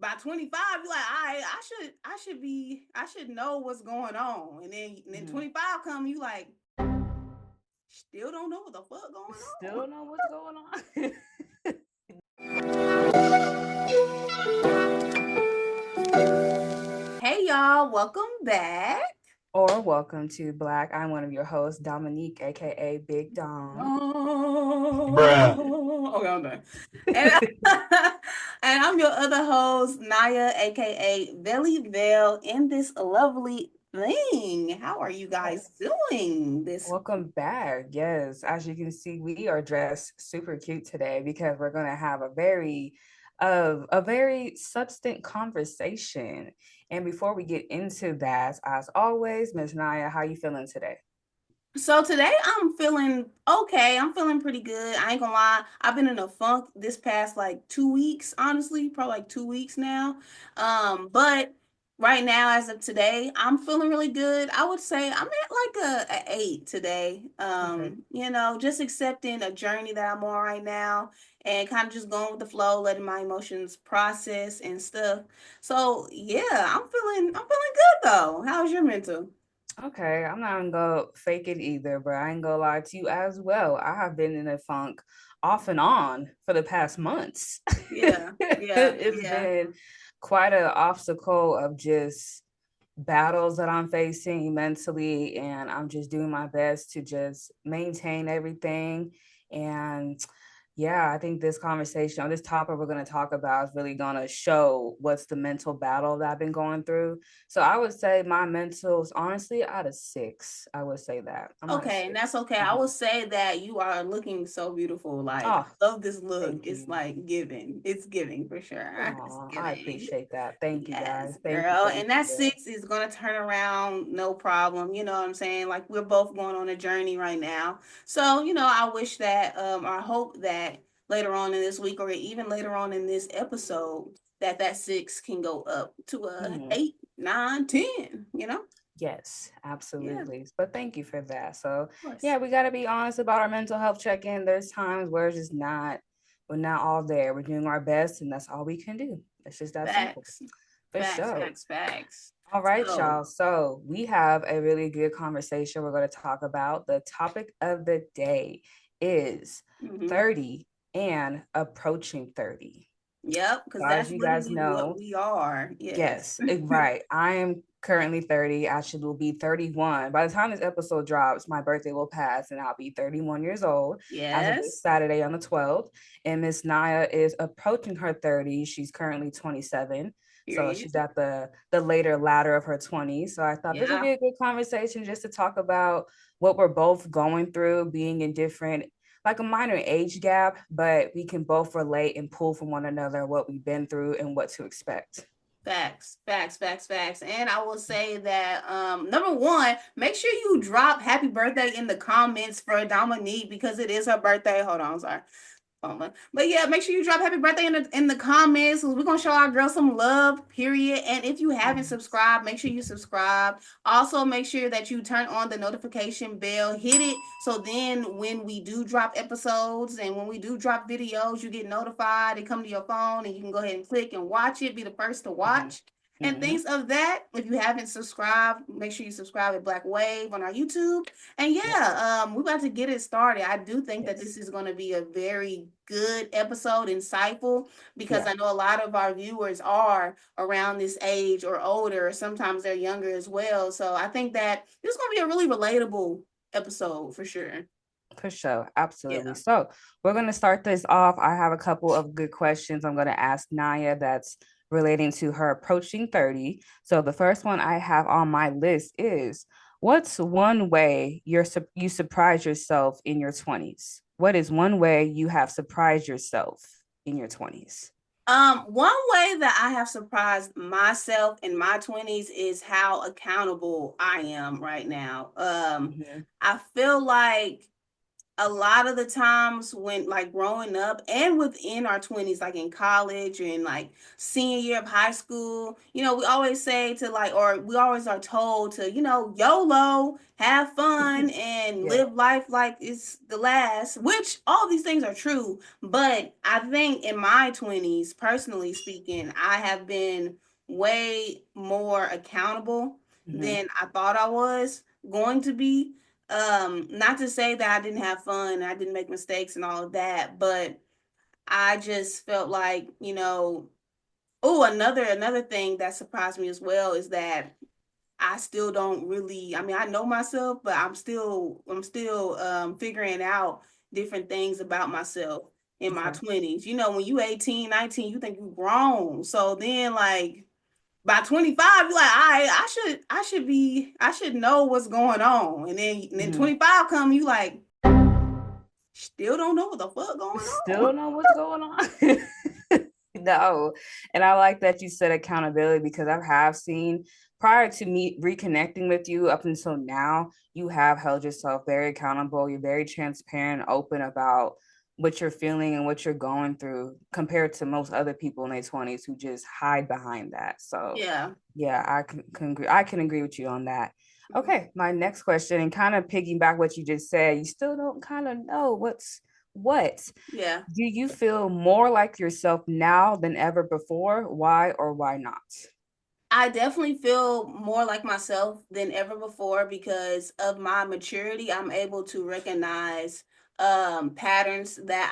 by 25, you're like, all right, I should know what's going on. And then 25 come, you like, still don't know what the fuck going Still on. don't know what's going on. Hey y'all, welcome back. Or welcome to Black. I'm one of your hosts, Dominique, aka Big Dom. Oh, okay, I'm done. And, and I'm your other host, Naya, aka Vell, in this lovely thing. How are you guys Yes. doing this? Welcome back. Yes, as you can see, we are dressed super cute today because we're gonna have a very substantive conversation. And before we get into that, as always, Miss Naya, how you feeling today? So today I'm feeling okay. I'm feeling pretty good. I ain't gonna lie. I've been in a funk this past like 2 weeks, honestly, probably like 2 weeks now. But right now, as of today, I'm feeling really good. I would say I'm at like a 8 today. Okay. Just accepting a journey that I'm on right now and kind of just going with the flow, letting my emotions process and stuff. So yeah, I'm feeling good though. How's your mental? Okay, I'm not gonna go fake it either, but I ain't gonna lie to you as well. I have been in a funk off and on for the past months. Yeah, yeah, It's yeah. been quite an obstacle of just battles that I'm facing mentally, and I'm just doing my best to just maintain everything. And yeah, I think this conversation or this topic we're going to talk about is really going to show what's the mental battle that I've been going through. So I would say my mental is honestly out of six. I would say that I'm out of Okay, and that's six. okay. I will say that you are looking so beautiful. Like, Oh, I love this look. thank It's you. like giving. It's giving for sure. It's Oh, I giving. appreciate that. Thank you guys. Yes, Thank you. girl. Thank And you. that Girl. 6 is gonna turn around, no problem. You know what I'm saying? Like we're both going on a journey right now. So, I wish that or I hope that later on in this week or even later on in this episode that 6 can go up to a Mhm. 8, 9, 10. Yes, Yeah, of absolutely. But thank you for that. So course. yeah, we got to be honest about our mental health check-in. There's times where it's just we're not all there. We're doing our best, and that's all we can do. It's just that simple. Facts. For Facts, sure. facts, facts. All right, So, y'all. So we have a really good conversation we're going to talk about. The topic of the day is mhm. 30 and approaching 30. Yep, So because as that's you guys literally what know, we are. Yes. yes, right. I am currently 30. Actually, will be 31. By the time this episode drops, my birthday will pass and I'll be 31 years old as of this Yes. Saturday on the 12th. And Miss Naya is approaching her 30. She's currently 27. So Period. she's at the later ladder of her 20s. So I thought this would Yeah. be a good conversation just to talk about what we're both going through, being in different like a minor age gap, but we can both relate and pull from one another what we've been through and what to expect. Facts, facts, facts, facts. And I will say that number one, make sure you drop happy birthday in the comments for Dominique because it is her birthday. Hold on, sorry. But yeah, make sure you drop happy birthday in the comments because we're gonna show our girl some love, period. And if you haven't Yes. subscribed, make sure you subscribe. Also, make sure that you turn on the notification bell, hit it so then when we do drop episodes and when we do drop videos, you get notified. They come to your phone and you can go ahead and click and watch it, be the first to Mhm. watch. And Mhm. things of that. If you haven't subscribed, make sure you subscribe at Black Wave on our YouTube. And Yes. yeah, we're about to get it started. I do think that Yes. this is going to be a very good episode, insightful, because Yeah. I know a lot of our viewers are around this age or older, or sometimes they're younger as well. So I think that this is going to be a really relatable episode for sure. For sure. Absolutely. Yeah. So we're gonna start this off. I have a couple of good questions I'm gonna ask Naya that's relating to her approaching 30. So the first one I have on my list is what's one way you surprise yourself in your 20s? What is one way you have surprised yourself in your 20s? One way that I have surprised myself in my 20s is how accountable I am right now. Mhm. I feel like a lot of the times when like growing up and within our 20s, like in college and like senior year of high school, we always say to like, or we always are told to, YOLO, have fun and Yeah. live life like it's the last, which all these things are true. But I think in my 20s, personally speaking, I have been way more accountable Mm-hmm. than I thought I was going to be. Not to say that I didn't have fun, I didn't make mistakes and all of that, but I just felt like, oh, another thing that surprised me as well is that I still don't really, I mean, I know myself, but I'm still figuring out different things about myself in my Okay. 20s. When you 18, 19, you think you grown. So then like by 25, you're like, all right, I should know what's going on. And then Mm-hmm. 25 come, you like, still don't know what the fuck going Still on. don't know what's going on. No. And I like that you said accountability because I have seen prior to me reconnecting with you up until now, you have held yourself very accountable. You're very transparent, open about what you're feeling and what you're going through compared to most other people in their 20s who just hide behind that. So Yeah. yeah, can agree. I can agree with you on that. Okay, my next question, and kind of piggyback what you just said, you still don't kind of know what. Yeah. Do you feel more like yourself now than ever before? Why or why not? I definitely feel more like myself than ever before because of my maturity. I'm able to recognize patterns that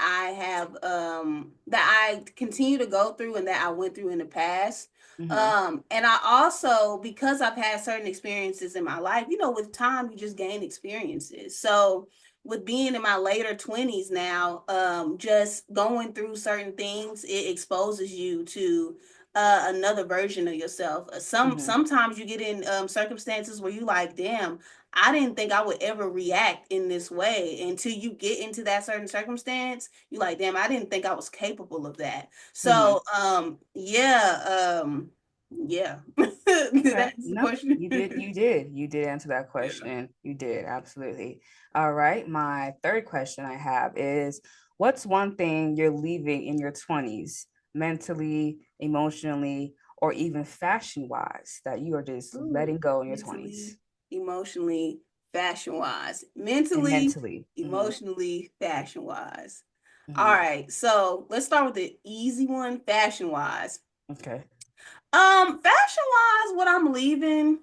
I continue to go through and that I went through in the past. Mm-hmm. And I also, because I've had certain experiences in my life, with time you just gain experiences. So with being in my later 20s now, just going through certain things, it exposes you to another version of yourself. Mm-hmm. Sometimes you get in circumstances where you like, damn, I didn't think I would ever react in this way until you get into that certain circumstance. You like, damn, I didn't think I was capable of that. Mm-hmm. So, yeah. Did Okay. that answer the No, question? you did answer that Yeah. question. You did, absolutely. All right. My third question I have is what's one thing you're leaving in your 20s, mentally, emotionally, or even fashion wise, that you are just Ooh, letting go in your mentally, 20s emotionally, fashion wise. and Mentally, mentally? Mm-hmm. emotionally, fashion wise. All Mm-hmm. right, so let's start with the easy one, fashion wise. Okay. Fashion wise, what I'm leaving,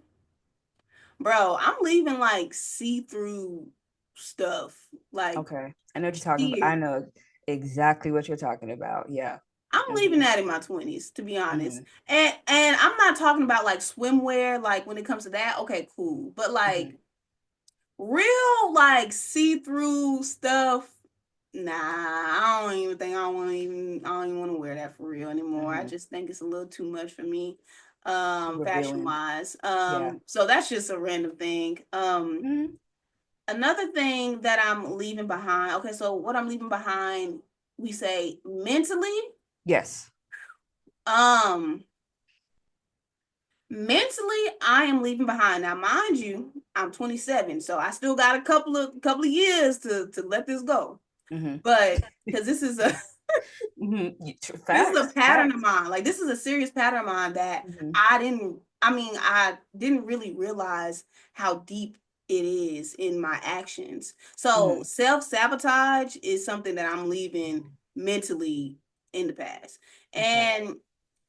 bro, I'm leaving like see-through stuff, like Okay. I know what you're talking about. I sheer. know exactly what you're talking about. Yeah. I'm leaving Mm-hmm. that in my 20s, to be honest. Mm-hmm. And I'm not talking about like swimwear, like when it comes to that, okay, cool. But Mm-hmm. like real like see-through stuff, nah, I don't even want to wear that for real anymore. I Mm-hmm. just think it's a little too much for me, Too fashion revealing. wise. Yeah. So that's just a random thing. Mm-hmm. Another thing that I'm leaving behind. Okay, so what I'm leaving behind, we say mentally. Yes. Um, mentally, I am leaving behind. Now, mind you, I'm 27, so I still got a couple of years to let this go. Mm-hmm. But because this is a Mm-hmm. this is a Facts. pattern of Facts. mine. Like this is a serious pattern of mine that Mm-hmm. I didn't really realize how deep it is in my actions. So Mm-hmm. self-sabotage is something that I'm leaving mentally in the past. Okay. And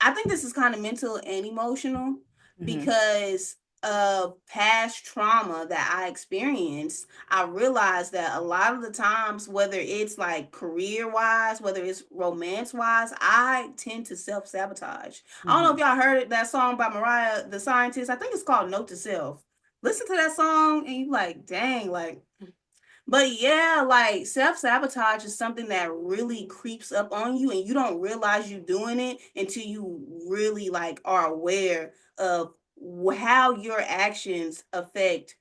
I think this is kind of mental and emotional Mm-hmm. because of past trauma that I experienced. I realized that a lot of the times, whether it's like career wise, whether it's romance wise, I tend to self sabotage. I don't know Mm-hmm. if y'all heard that song by Mariah the Scientist. I think it's called Note to Self. Listen to that song and you like, dang, like, but yeah, like self sabotage is something that really creeps up on you, and you don't realize you're doing it until you really like are aware of how your actions affect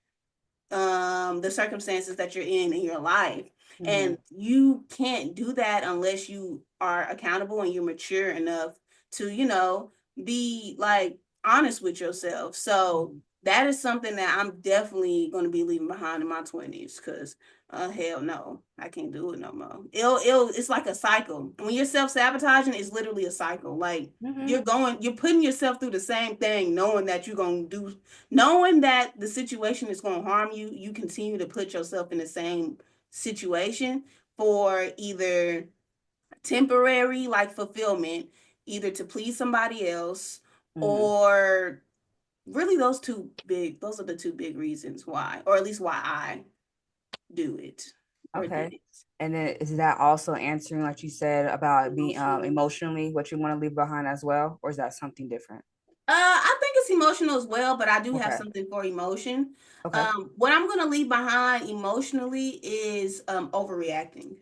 the circumstances that you're in your life. Mm-hmm. And you can't do that unless you are accountable and you're mature enough to, be like honest with yourself. So that is something that I'm definitely going to be leaving behind in my 20s because hell no, I can't do it no more. It's like a cycle. When you're self-sabotaging, it's literally a cycle. Like Mm-hmm. you're putting yourself through the same thing, knowing that you're going to do, knowing that the situation is going to harm you, you continue to put yourself in the same situation for either temporary like fulfillment, either to please somebody else Mm-hmm. or really those are the two big reasons why, or at least why I do it or did Okay. it And then is that also answering, like you said, about being emotionally. emotionally what you want to leave behind as well, or is that something different? I think it's emotional as well, but I do have Okay. something for emotion. Okay. What I'm gonna leave behind emotionally is overreacting.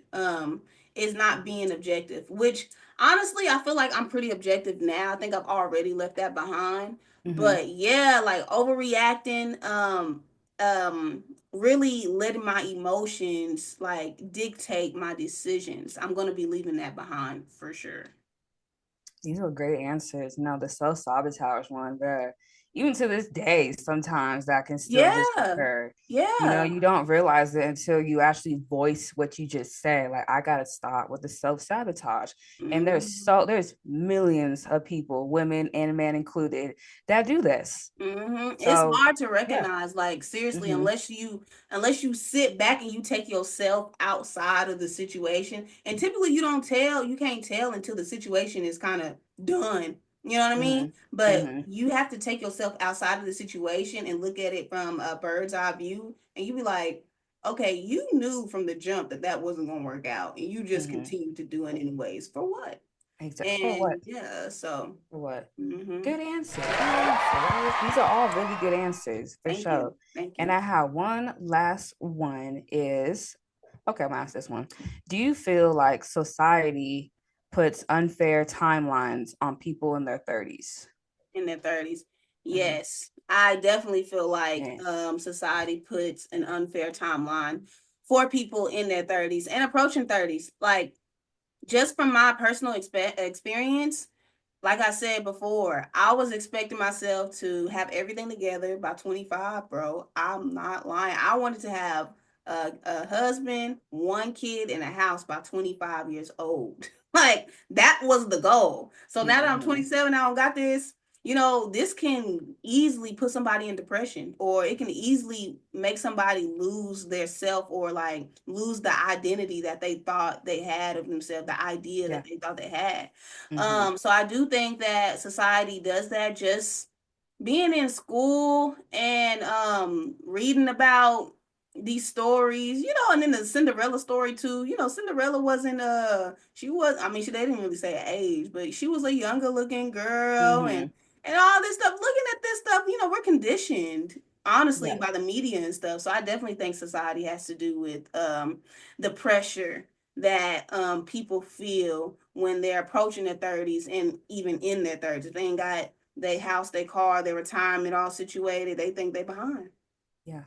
Is not being objective, which honestly I feel like I'm pretty objective now. I think I've already left that behind. Mm-hmm. But yeah, like overreacting, really letting my emotions like dictate my decisions. I'm gonna be leaving that behind for sure. These were great answers. No, the self sabotage one, there. Even to this day, sometimes that can still just Yeah, occur. You know, yeah. you don't realize it until you actually voice what you just said. Like, I gotta stop with the self sabotage. And Mhm. there's millions of people, women and men included, that do this. It's So hard to yeah. recognize, like seriously, Mm-hmm. unless you sit back and you take yourself outside of the situation. And typically, you can't tell until the situation is kind of done. You know what I mean? Mm-hmm. But Mm-hmm. you have to take yourself outside of the situation and look at it from a bird's eye view, and you be like, okay, you knew from the jump that that wasn't gonna work out, and you just Mm-hmm. continue to do it anyways. For what? Exactly. For what? And yeah, so. For what? hmm Good answer. Good answer. These are all really good answers for Thank you. sure. Thank And you. I have one last one is okay, I'm gonna ask this one. Do you feel like society puts unfair timelines on people in their 30s? In their 30s. Mm-hmm. Yes, I definitely feel like Yeah. society puts an unfair timeline for people in their 30s and approaching 30s. Like, just from my personal experience, like I said before, I was expecting myself to have everything together by 25, bro. I'm not lying. I wanted to have a husband, one kid, and a house by 25 years old. Like, that was the goal. So now that I'm Mm-hmm. 27, I don't got this. This can easily put somebody in depression, or it can easily make somebody lose their self, or like lose the identity that they thought they had of themselves, the idea Yeah. that they thought they had. Mm-hmm. So I do think that society does that. Just being in school and reading about these stories, and then the Cinderella story too. Cinderella wasn't she was, I mean, they didn't really say her age, but she was a younger looking girl, Mm-hmm. and all this stuff. Looking at this stuff, we're conditioned honestly Yeah. by the media and stuff. So I definitely think society has to do with the pressure that people feel when they're approaching their 30s and even in their 30s. If they ain't got their house, their car, their retirement all situated, they think they behind. Yeah.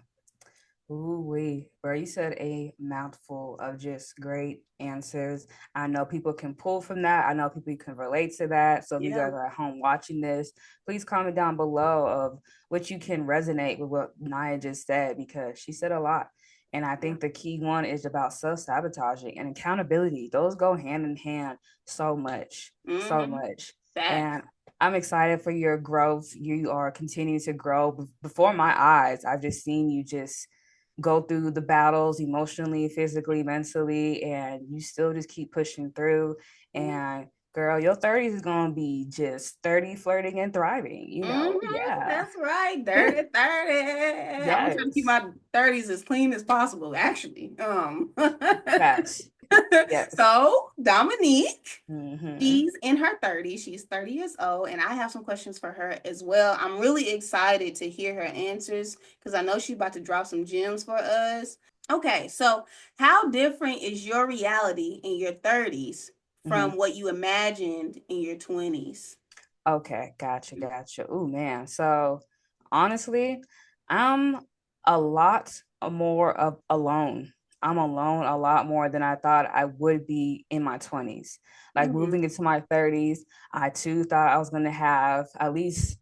Ooh, wee, bro, you said a mouthful of just great answers. I know people can pull from that. I know people can relate to that. So if you Yeah. guys are at home watching this, please comment down below of what you can resonate with what Naya just said, because she said a lot. And I Yeah. think the key one is about self-sabotaging and accountability. Those go hand in hand so much, so Mm-hmm. much. Facts. And I'm excited for your growth. You are continuing to grow before my eyes. I've just seen you just go through the battles emotionally, physically, mentally, and you still just keep pushing through. Yeah. And girl, your 30s is gonna be just 30 flirting and thriving, Yeah. That's right. 30, 30. I'm gonna try to keep Yes. my 30s as clean as possible, actually. Yes. Yes. So Dominique, Mm-hmm. she's in her 30s. She's 30 years old, and I have some questions for her as well. I'm really excited to hear her answers because I know she's about to drop some gems for us. Okay, so how different is your reality in your 30s Mm-hmm. from what you imagined in your 20s? Okay, gotcha. Oh man. So honestly, I'm a lot more of alone. I'm alone a lot more than I thought I would be in my 20s. Like Mm-hmm. moving into my 30s, I too thought I was gonna have at least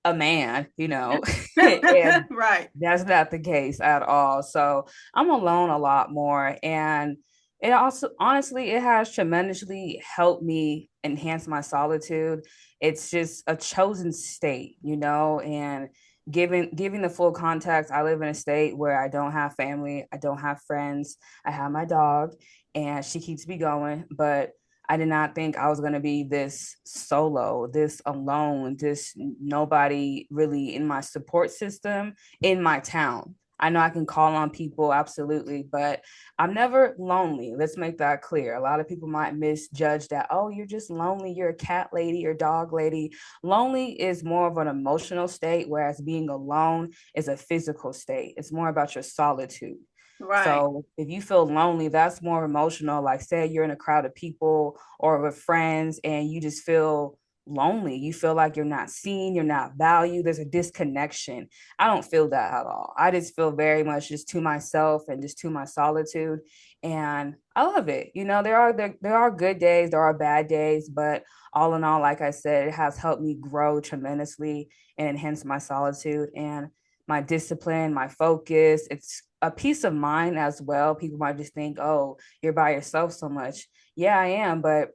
a man, and Right. that's not the case at all. So I'm alone a lot more. And it also, honestly, it has tremendously helped me enhance my solitude. It's just a chosen state, and giving the full context, I live in a state where I don't have family, I don't have friends, I have my dog, and she keeps me going. But I did not think I was going to be this solo, this alone, this nobody really in my support system in my town. I know I can call on people, absolutely, but I'm never lonely. Let's make that clear. A lot of people might misjudge that, oh, you're just lonely, you're a cat lady or dog lady. Lonely is more of an emotional state, whereas being alone is a physical state. It's more about your solitude. Right. So if you feel lonely, that's more emotional. Like, say you're in a crowd of people or with friends and you just feel lonely. You feel like you're not seen, you're not valued. There's a disconnection. I don't feel that at all. I just feel very much just to myself and just to my solitude. And I love it. There are good days, there are bad days, but all in all, like I said, it has helped me grow tremendously and enhance my solitude and my discipline, my focus. It's a peace of mind as well. People might just think, oh, you're by yourself so much. Yeah, I am, but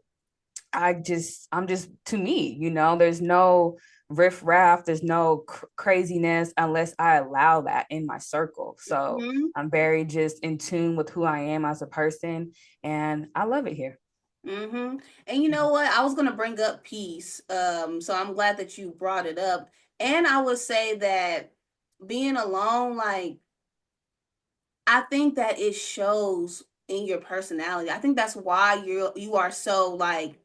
I'm just to me, there's no riff-raff, there's no craziness unless I allow that in my circle. So Mhm. I'm very just in tune with who I am as a person, and I love it here. Mm-hmm. And you know what? I was gonna bring up peace. So I'm glad that you brought it up. And I would say that being alone, like, I think that it shows in your personality. I think that's why you are so like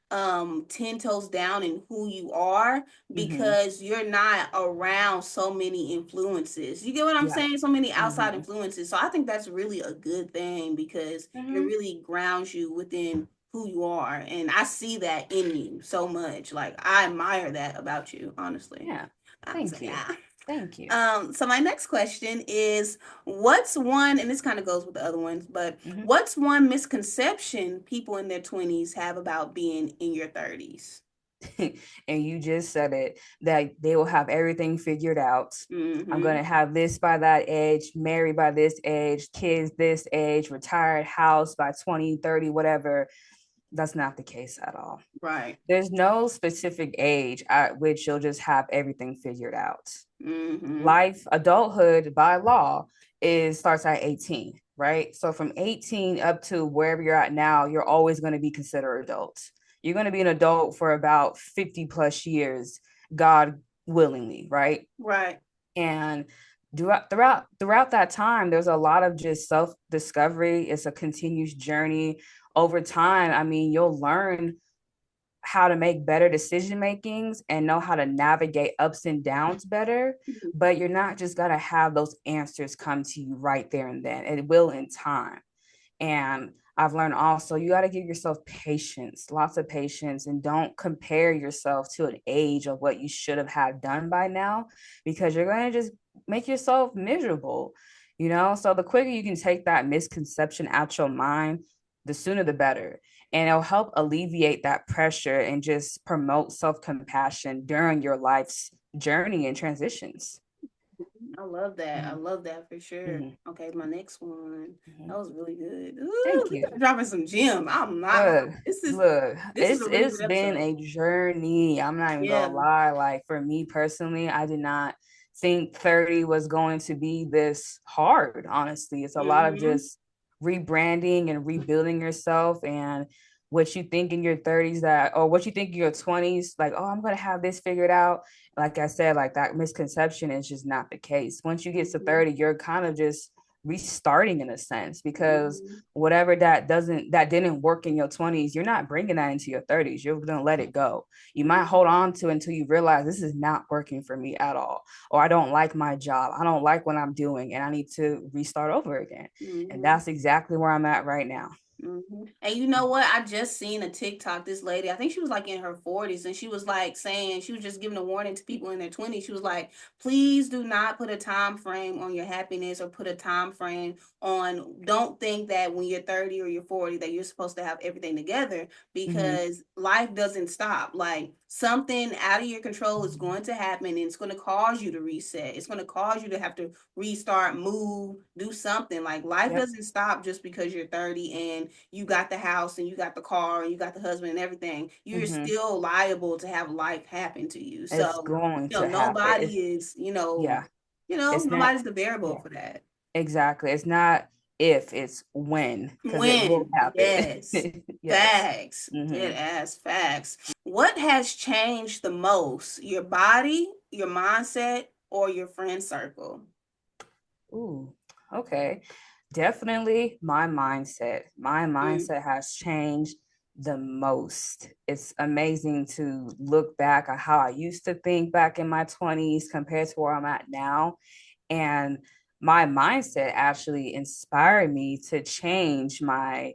10 toes down in who you are, Mm-hmm. because you're not around so many influences. You get what I'm Yeah. saying? So many outside Mm-hmm. influences. So I think that's really a good thing, because it Mm-hmm. really grounds you within who you are. And I see that in you so much. Like, I admire that about you, honestly. Yeah. I was Thank like, you. yeah. Thank you. So my next question is, what's one, and this kind of goes with the other ones, but Mm-hmm. what's one misconception people in their 20s have about being in your 30s? And you just said it, that they will have everything figured out. I'm going Mm-hmm. to have this by that age, married by this age, kids this age, retired house by 20, 30, whatever. That's not the case at all. Right. There's no specific age at which you'll just have everything figured out. Mm-hmm. Life, adulthood by law is starts at 18, right? So from 18 up to wherever you're at now, you're always going to be considered adult. You're going to be an adult for about 50 plus years, God willingly, right? Right. And throughout that time, there's a lot of just self discovery. It's a continuous journey. Over time, I mean, you'll learn how to make better decision makings and know how to navigate ups and downs better, but you're not just going to have those answers come to you right there and then. It will in time. And I've learned also you got to give yourself patience, lots of patience, and don't compare yourself to an age of what you should have had done by now, because you're going to just make yourself miserable. So the quicker you can take that misconception out your mind, the sooner the better. And it'll help alleviate that pressure and just promote self-compassion during your life's journey and transitions. I love that. I Mm-hmm. love that for sure. Mm-hmm. Okay, my next one. Mm-hmm. That was really good. Ooh, Thank we you. got dropping some gem. I'm not lying. Look, This is look, this is it's a really it's good been episode. a journey. I'm not even Yeah. gonna lie. Like for me personally, I did not think 30 was going to be this hard, honestly. It's a lot of Mm-hmm. just rebranding and rebuilding yourself and what you think in your 30s that or what you think in your 20s, like, oh, I'm gonna have this figured out. Like I said, like that misconception is just not the case. Once you get to Mm-hmm. 30, you're kind of just restarting in a sense because Mm-hmm. whatever that didn't work in your 20s, you're not bringing that into your 30s. You're going to let it go. You might hold on to it until you realize this is not working for me at all, or I don't like my job, I don't like what I'm doing, and I need to restart over again. And Mm-hmm. that's exactly where I'm at right now. And you know what? I just seen a TikTok. This lady, I think she was like in her 40s, and she was like saying, she was just giving a warning to people in their 20s. She was like, please do not put a time frame on your happiness, or put a time frame on, don't think that when you're 30 or you're 40 that you're supposed to have everything together, Mm-hmm. because life doesn't stop. Like, something out of your control is going to happen, and it's going to cause you to reset. It's going to cause you to have to restart, move, do something. Like life Yep. doesn't stop just because you're 30 and you got the house and you got the car and you got the husband and everything. You're Hmm. still liable to have life happen to you. It's So, going to happen. nobody is, Yeah. It's not. nobody's the variable Yeah. for that. Exactly. It's not if, it's when, because it will When, happen. yes, Yes. facts, Hmm. dead ass facts. What has changed the most? Your body, your mindset, or your friend circle? Ooh, okay. Definitely my mindset. My Mm, mindset has changed the most. It's amazing to look back at how I used to think back in my 20s compared to where I'm at now. And my mindset actually inspired me to change my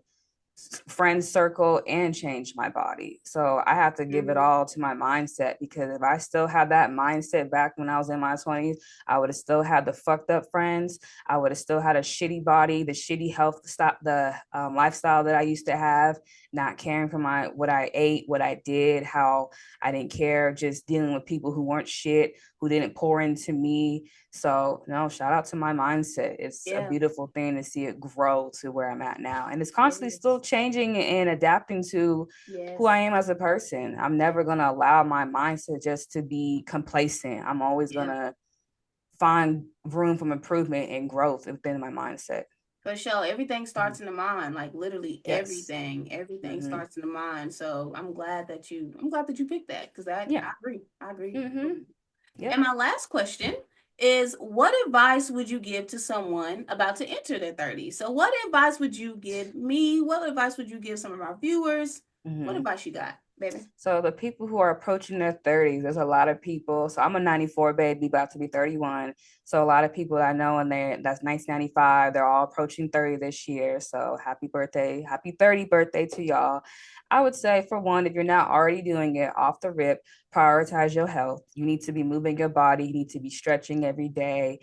friend circle and change my body. So I have to give it mm-hmm. all to my mindset, because if I still had that mindset back when I was in my 20s, I would have still had the fucked up friends. I would have still had a shitty body, the shitty health, stop the lifestyle that I used to have, not caring for my what I ate, what I did, how I didn't care, just dealing with people who weren't shit, who didn't pour into me. So, no, shout out to my mindset. It's a Yeah, beautiful thing to see it grow to where I'm at now. And it's constantly still yes, changing and adapting to who I yes, am as a person. I'm never going to allow my mindset just to be complacent. I'm always going yeah. to find room for improvement and growth within my mindset. For sure, everything Mhm. starts in the mind. Like literally Yes. everything Hmm. starts in the mind. So I'm glad that you picked that because Yeah. I agree. I agree. Hmm. And Yep. my last question is, what advice would you give to someone about to enter their 30s? So what advice would you give me? What advice would you give some of our viewers? What Hmm. advice you got, baby? So the people who are approaching their 30s, there's a lot of people. So I'm a 94 baby, about to be 31. So a lot of people I know, and that's 1995. They're all approaching 30 this year. So happy birthday, happy 30 birthday to y'all. I would say, for one, if you're not already doing it off the rip, prioritize your health. You need to be moving your body. You need to be stretching every day.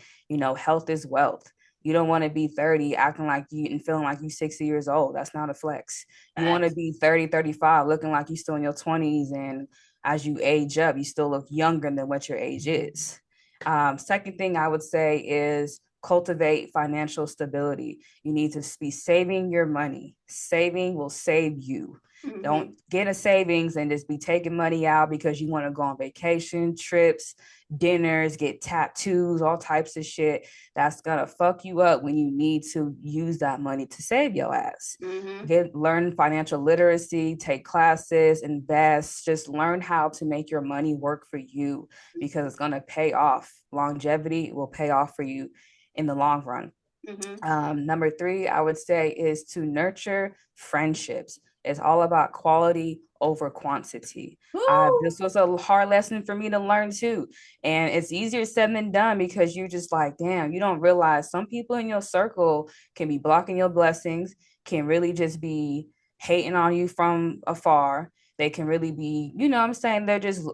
Health is wealth. You don't want to be 30 acting like you and feeling like you 60 years old. That's not a flex. You want to Facts. be 30, 35, looking like you're still in your 20s. And as you age up, you still look younger than what your age is. Second thing I would say is cultivate financial stability. You need to be saving your money. Saving will save you. Don't Mm-hmm. get a savings and just be taking money out because you want to go on vacation, trips, dinners, get tattoos, all types of shit. That's gonna fuck you up when you need to use that money to save your ass. Mm-hmm. Learn financial literacy, take classes, invest, just learn how to make your money work for you, because it's going to pay off. Longevity will pay off for you in the long run. Mm-hmm. Number three, I would say, is to nurture friendships. It's all about quality over quantity. Woo! This was a hard lesson for me to learn too. And it's easier said than done, because you're just like, damn, you don't realize some people in your circle can be blocking your blessings, can really just be hating on you from afar. They can really be, what I'm saying, they're just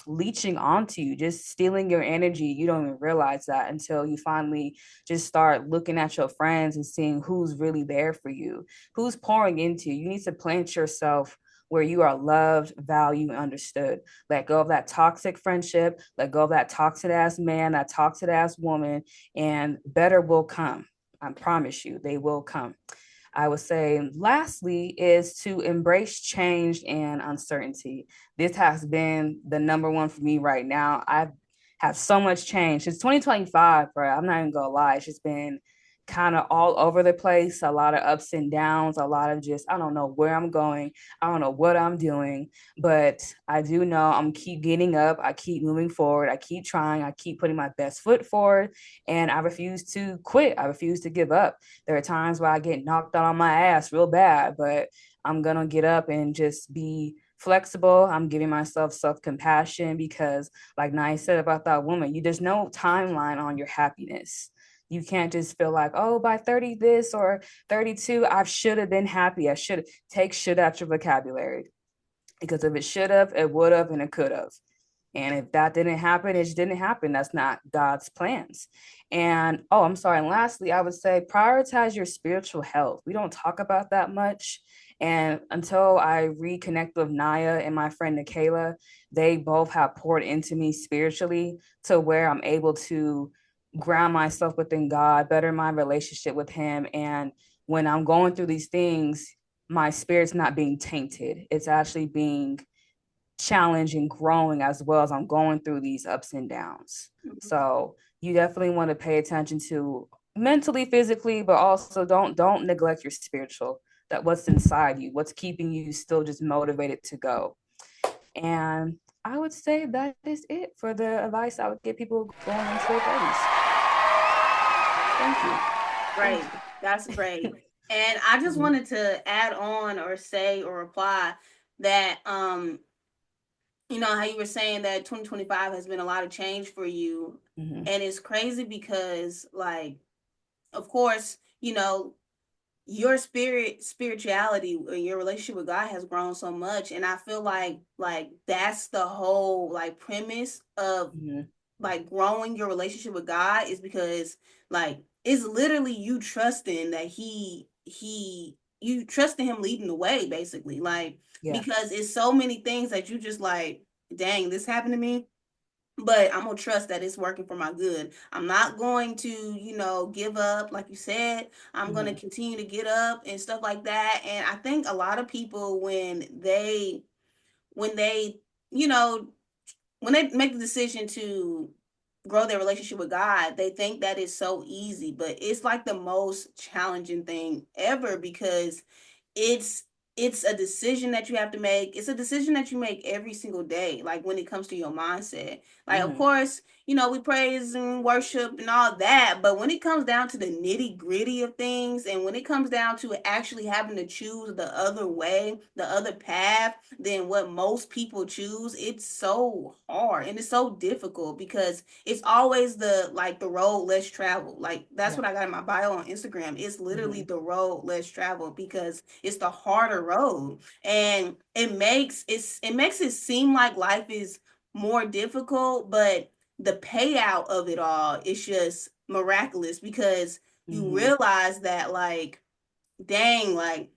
leeching onto you, just stealing your energy. You don't even realize that until you finally just start looking at your friends and seeing who's really there for you, who's pouring into you. You need to plant yourself where you are loved, valued, and understood. Let go of that toxic friendship, let go of that toxic ass man, that toxic ass woman, and better will come. I promise you, they will come. I would say, lastly, is to embrace change and uncertainty. This has been the number one for me right now. I've had so much change. It's 2025, bro. I'm not even gonna lie. It's just been kind of all over the place, a lot of ups and downs, a lot of just, I don't know where I'm going, I don't know what I'm doing, but I do know I'm keep getting up, I keep moving forward, I keep trying, I keep putting my best foot forward, and I refuse to quit. I refuse to give up. There are times where I get knocked out on my ass real bad, but I'm gonna get up and just be flexible. I'm giving myself self-compassion, because like Nai said about that woman, there's no timeline on your happiness. You can't just feel like, oh, by 30 this or 32, I should have been happy. I should take should out your vocabulary. Because if it should have, it would have, and it could have. And if that didn't happen, it just didn't happen. That's not God's plans. And I'm sorry. And lastly, I would say prioritize your spiritual health. We don't talk about that much. And until I reconnect with Naya and my friend Nikayla, they both have poured into me spiritually to where I'm able to ground myself within God, better my relationship with Him. And when I'm going through these things, my spirit's not being tainted. It's actually being challenged and growing as well as I'm going through these ups and downs. Mhm. So you definitely want to pay attention to mentally, physically, but also don't neglect your spiritual, that what's inside you, what's keeping you still just motivated to go. And I would say that is it for the advice I would give people going into their 30s. Thank you. Thank Great. That's great. And I just you. wanted to add on or say or reply that how you were saying that 2025 has been a lot of change for you. Mm-hmm. And it's crazy because like of course, your spirituality your relationship with God has grown so much, and I feel like that's the whole like premise of Mm-hmm. like growing your relationship with God, is because like it's literally you trusting that you trusting him leading the way, basically, like Yeah. because it's so many things that you just like, dang, this happened to me, but I'm gonna trust that it's working for my good. I'm not going to, give up, like you said. I'm gonna Mm-hmm. continue to get up and stuff like that. And I think a lot of people when they, you know, when they make the decision to grow their relationship with God, they think that it's so easy, but it's like the most challenging thing ever, because it's it's a decision that you have to make. It's a decision that you make every single day, like when it comes to your mindset. Like, of Mm-hmm. course, we praise and worship and all that, but when it comes down to the nitty-gritty of things, and when it comes down to actually having to choose the other way, the other path than what most people choose, it's so hard and it's so difficult, because it's always the road less traveled. Like, that's Yeah. what I got in my bio on Instagram. It's literally Mm-hmm. the road less traveled, because it's the harder road, and it makes it seem like life is more difficult, but the payout of it all is just miraculous, because you Mm-hmm. realize that, like, dang, like,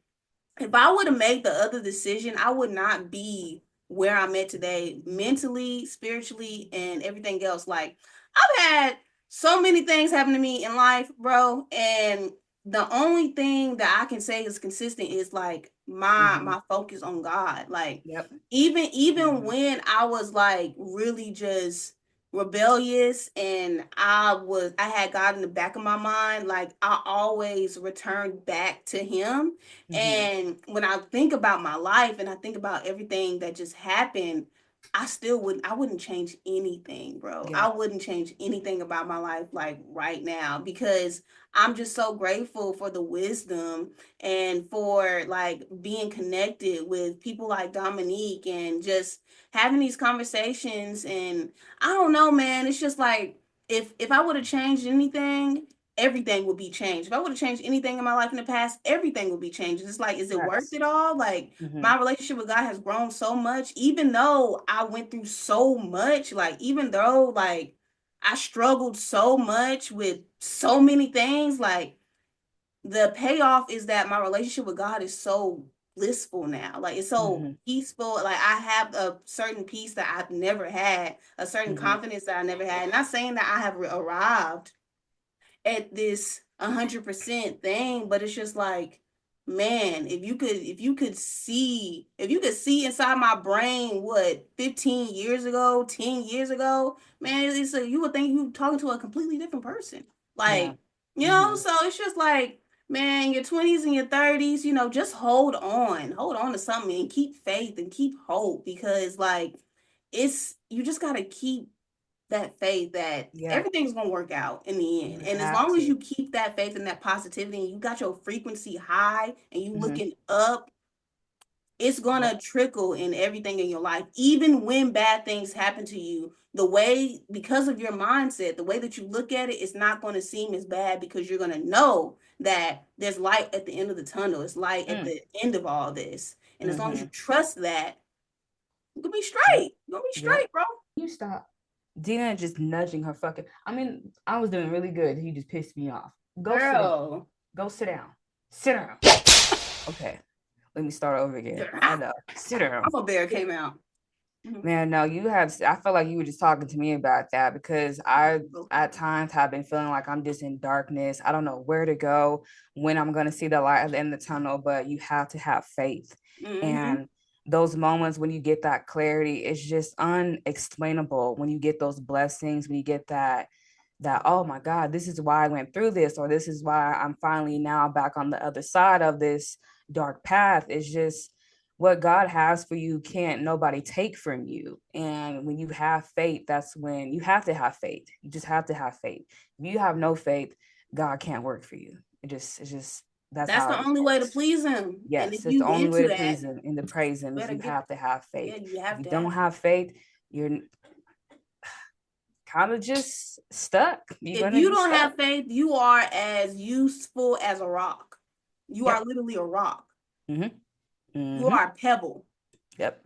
if I would have made the other decision, I would not be where I'm at today, mentally, spiritually, and everything else. Like, I've had so many things happen to me in life, bro, and the only thing that I can say is consistent is like my Mm-hmm. my focus on God. Like, Yep. even Mm-hmm. when I was like really just rebellious, and I had God in the back of my mind, like I always returned back to him. Mm-hmm. And when I think about my life and I think about everything that just happened, I wouldn't change anything, bro. Yeah. I wouldn't change anything about my life like right now, because I'm just so grateful for the wisdom and for like being connected with people like Dominique, and just having these conversations. And I don't know, man, it's just like, if I would have changed anything, everything would be changed. If I would have changed anything in my life in the past, everything would be changed. It's like, is it worth Facts. it all? Like, Mm-hmm. my relationship with God has grown so much, even though I went through so much. Like, even though like I struggled so much with so many things, like the payoff is that my relationship with God is so blissful now. Like, it's so Mm-hmm. peaceful. Like, I have a certain peace that I've never had, a certain Mm-hmm. confidence that I never had. Not saying that I have arrived at this 100% thing, but it's just like, man, if you could see inside my brain, what, 15 years ago, 10 years ago, man, you would think you talking to a completely different person. Yeah. Like, Mm-hmm. so it's just like, man, your 20s and your 30s, just hold on to something, and keep faith and keep hope, because like, you just got to keep that faith that Yeah. everything's gonna work out in the end. You And as have long as to. you keep that faith and that positivity, and you got your frequency high, and you Mm-hmm. looking up, it's Yep. gonna trickle in everything in your life. Even when bad things happen to you, because of your mindset, the way that you look at it, it's not gonna seem as bad, because you're gonna know that there's light at the end of the tunnel. It's light at Mm. the end of all this. And as long as Mm-hmm. you trust that, you're gonna be Yep. straight. You're gonna be Yep. straight, bro. You stop. Dina just nudging her fucking. I mean, I was doing really good. He just pissed me off. Go sit down. Girl. Go sit down. Sit down. Okay. Let me start over again. I know. Sit down. I'm a bear came out. Mhm. Man, no, I feel like you were just talking to me about that because I, at times, have been feeling like I'm just in darkness. I don't know where to go, when I'm going to see the light at the end of the tunnel, but you have to have faith. Mm-hmm. And those moments when you get that clarity, it's just unexplainable. When you get those blessings, when you get that, oh my God, this is why I went through this, or this is why I'm finally now back on the other side of this dark path. It's just what God has for you can't nobody take from you. And when you have faith, that's when you have to have faith. You just have to have faith. If you have no faith, God can't work for you. It's just that's That's how the it only way to works. please him. And if Yes, it's the you only way into to that, please him and to praise him is better you get, have to have yeah, faith. you If have you to don't have. have faith, you're kind of just stuck. You're If gonna you be don't stuck. have faith, you are as useful as a rock. You are Yep. literally a rock. Mm-hmm. You Mm-hmm. are a pebble. Yep.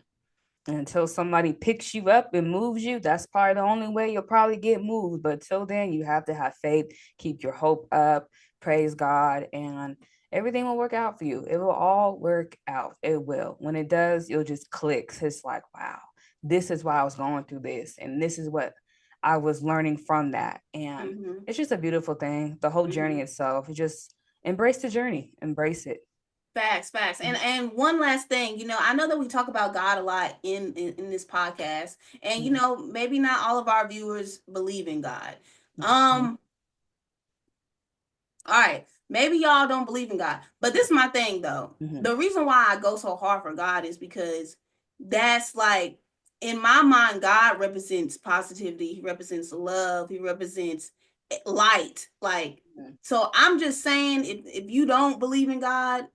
Until somebody picks you up and moves you, that's probably the only way you'll probably get moved. But till then, you have to have faith, keep your hope up, praise God, and everything will work out for you. It will all work out. It will. When it does, you'll just click. It's like, wow, this is why I was going through this, and this is what I was learning from that. And Mm-hmm. it's just a beautiful thing. The whole Mm-hmm. journey itself, you just embrace the journey, embrace it. Facts, facts. And one last thing, I know that we talk about God a lot in this podcast, and Mhm. maybe not all of our viewers believe in God. Mhm. All right, maybe y'all don't believe in God, but this is my thing though. Mhm. The reason why I go so hard for God is because that's like, in my mind, God represents positivity. He represents love. He represents light. Like, Mhm. so I'm just saying, if you don't believe in God,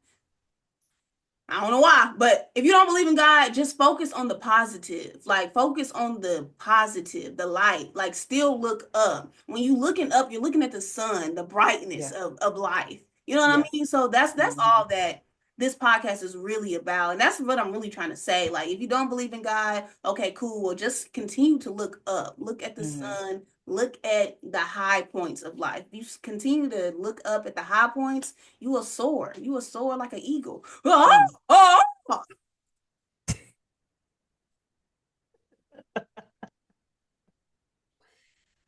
I don't know why, but if you don't believe in God, just focus on the positive. Like, focus on the positive, the light. Like, still look up. When you looking up, you're looking at the sun, the brightness Yeah. of life. You know what I Yeah. mean? So that's Mhm. all that this podcast is really about. And that's what I'm really trying to say. Like, if you don't believe in God, okay, cool. Well, just continue to look up. Look at the Mhm. sun. Look at the high points of life. You continue to look up at the high points, you will soar. You will soar like an eagle. Mm. Oh,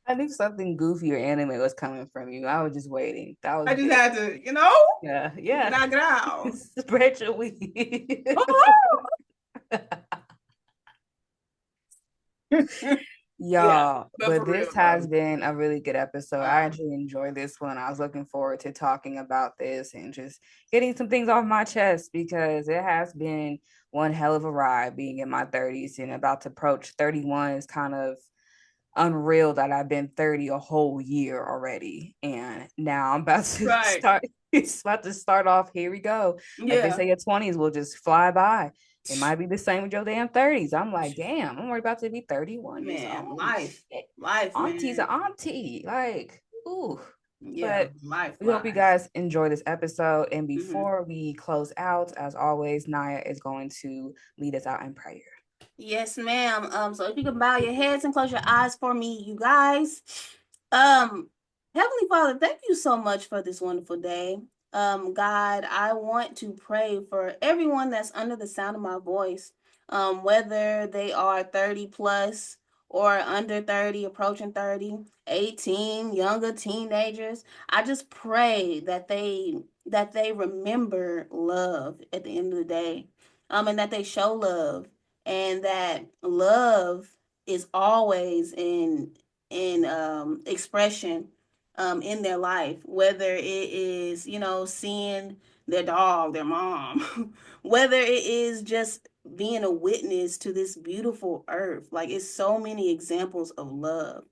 I knew something goofy or anime was coming from you. I was just waiting. That was I just big. had to, Yeah, yeah. knock it out. Spread your wings. Yeah, Y'all, but but for real this has though. been a really good episode. I Wow. actually enjoyed this one. I was looking forward to talking about this and just getting some things off my chest because it has been one hell of a ride being in my 30s and about to approach 31 is kind of unreal that I've been 30 a whole year already. And now I'm about to Right. start. It's about to start off. Here we go. Like they Yeah. say, your 20s will just fly by. It might be the same with your damn 30s. I'm like, damn, I'm already about to be 31 years Man, old. life. Shit. Life, Auntie's an man. auntie. Like, ooh. Yeah, But life we hope you flies. guys enjoy this episode. And Hmm. before we close out, as always, Naya is going to lead us out in prayer. Yes, ma'am. So if you can bow your heads and close your eyes for me, you guys. Um, Heavenly Father, thank you so much for this wonderful day. God, I want to pray for everyone that's under the sound of my voice, whether they are 30 plus or under 30, approaching 30, 18, younger teenagers. I just pray that they remember love at the end of the day. And that they show love, and that love is always in expression in their life, whether it is seeing their dog, their mom, whether it is just being a witness to this beautiful earth. Like, it's so many examples of love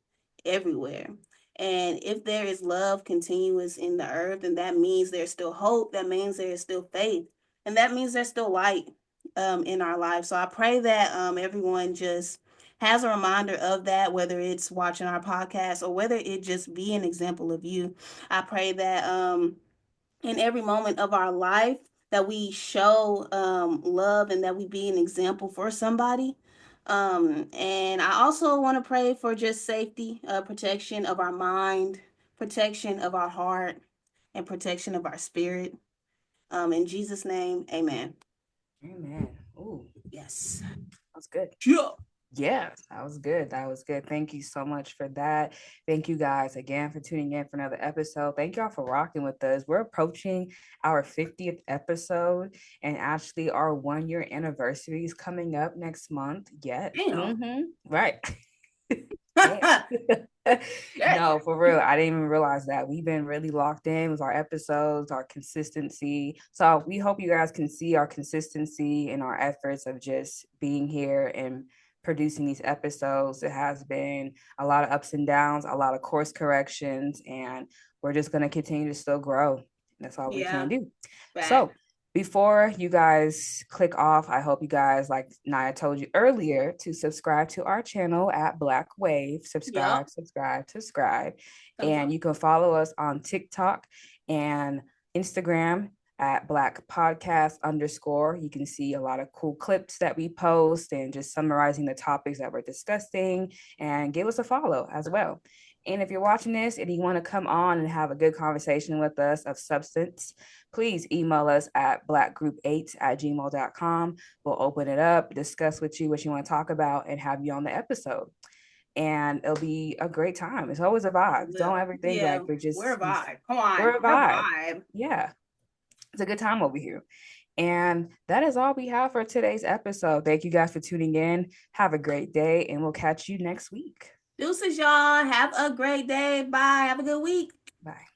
everywhere. And if there is love continuous in the earth, then that means there's still hope, that means there is still faith, and that means there's still light in our lives. So I pray that everyone just has a reminder of that, whether it's watching our podcast or whether it just be an example of you. I pray that in every moment of our life that we show love, and that we be an example for somebody. And I also want to pray for just safety, protection of our mind, protection of our heart, and protection of our spirit. In Jesus' name, amen. Amen. Ooh, Yes. that's good. Yeah. Yeah, that was good. That was good. Thank you so much for that. Thank you guys again for tuning in for another episode. Thank y'all for rocking with us. We're approaching our 50th episode, and actually, our 1 year anniversary is coming up next month. Yet, Damn. right. Damn. Yes. No, for real. I didn't even realize that. We've been really locked in with our episodes, our consistency. So we hope you guys can see our consistency and our efforts of just being here and producing these episodes. It has been a lot of ups and downs, a lot of course corrections, and we're just going to continue to still grow. That's all we can Yeah. do. Back. So before you guys click off, I hope you guys, like Naya told you earlier, to subscribe to our channel at Black Wave. Yep. Subscribe. Thumbs And up. you can follow us on TikTok and Instagram at Black Podcast _. You can see a lot of cool clips that we post and just summarizing the topics that we're discussing, and give us a follow as well. And if you're watching this and you want to come on and have a good conversation with us of substance, please email us at blackgroup8@gmail.com. We'll open it up, discuss with you what you want to talk about, and have you on the episode. And it'll be a great time. It's always a vibe. Don't ever think Yeah. like we're We're just a vibe. Come on. we're a We're a vibe. vibe. Yeah. It's a good time over here. And that is all we have for today's episode. Thank you guys for tuning in. Have a great day, and we'll catch you next week. Deuces, y'all. Have a great day. Bye. Have a good week. Bye.